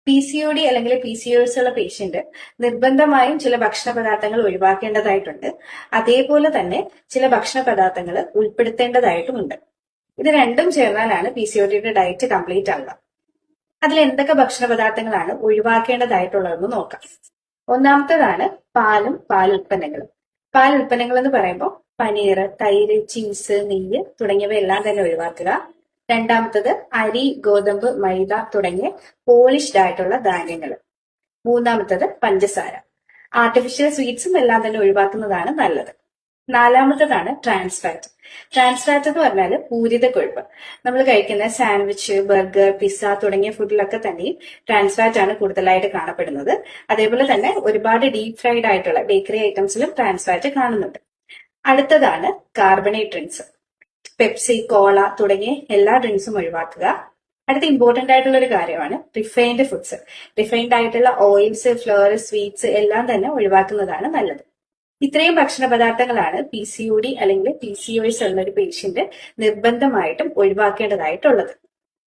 PCOD അല്ലെങ്കിൽ PCOS ഉള്ള patient നിർബന്ധമായും ചില ഭക്ഷണ പദാർത്ഥങ്ങൾ ഒഴിവാക്കേണ്ടതായിട്ടുണ്ട്. അതേപോലെ തന്നെ ചില ഭക്ഷണ പദാർത്ഥങ്ങൾ ഉൾപ്പെടുത്തേണ്ടതായിട്ടുമുണ്ട്. ഇത് രണ്ടും ചേർന്നാലാണ് PCODയുടെ ഡയറ്റ് കംപ്ലീറ്റ് ആവുക. അതിൽ എന്തൊക്കെ ഭക്ഷണ പദാർത്ഥങ്ങളാണ് ഒഴിവാക്കേണ്ടതായിട്ടുള്ളതെന്ന് നോക്കാം. ഒന്നാമത്തേതാണ് പാലും പാലുൽപ്പന്നങ്ങളും. പാലുൽപ്പന്നങ്ങൾ എന്ന് പറയുമ്പോൾ പനീർ, തൈര്, ചീസ്, നെയ്യ് തുടങ്ങിയവയെല്ലാം തന്നെ ഒഴിവാക്കുക. രണ്ടാമത്തത് അരി, ഗോതമ്പ്, മൈദ തുടങ്ങിയ പോളിഷ്ഡ് ആയിട്ടുള്ള ധാന്യങ്ങൾ. മൂന്നാമത്തത് പഞ്ചസാര. ആർട്ടിഫിഷ്യൽ സ്വീറ്റ്സും എല്ലാം തന്നെ ഒഴിവാക്കുന്നതാണ് നല്ലത്. നാലാമത്തതാണ് ട്രാൻസ് ഫാറ്റ്. ട്രാൻസ് ഫാറ്റ് എന്ന് പറഞ്ഞാൽ പൂരിത കൊഴുപ്പ്. നമ്മൾ കഴിക്കുന്ന സാൻഡ്വിച്ച്, ബർഗർ, പിസ്സ തുടങ്ങിയ ഫുഡിലൊക്കെ തന്നെയും ട്രാൻസ് ഫാറ്റ് ആണ് കൂടുതലായിട്ട് കാണപ്പെടുന്നത്. അതേപോലെ തന്നെ ഒരുപാട് ഡീപ് ഫ്രൈഡ് ആയിട്ടുള്ള ബേക്കറി ഐറ്റംസിലും ട്രാൻസ് ഫാറ്റ് കാണുന്നുണ്ട്. അടുത്തതാണ് കാർബണേറ്റ് ഡ്രിങ്ക്സ്. പെപ്സി, കോള തുടങ്ങിയ എല്ലാ ഡ്രിങ്ക്സും ഒഴിവാക്കുക. അടുത്ത ഇമ്പോർട്ടന്റ് ആയിട്ടുള്ള ഒരു കാര്യമാണ് റിഫൈൻഡ് ഫുഡ്സ്. റിഫൈൻഡ് ആയിട്ടുള്ള ഓയിൽസ്, ഫ്ലോർ, സ്വീറ്റ്സ് എല്ലാം തന്നെ ഒഴിവാക്കുന്നതാണ് നല്ലത്. ഇത്രയും ഭക്ഷണ പദാർത്ഥങ്ങളാണ് PCOD അല്ലെങ്കിൽ PCOS ഉള്ള ഒരു പേഷ്യന്റ് നിർബന്ധമായിട്ടും ഒഴിവാക്കേണ്ടതായിട്ടുള്ളത്.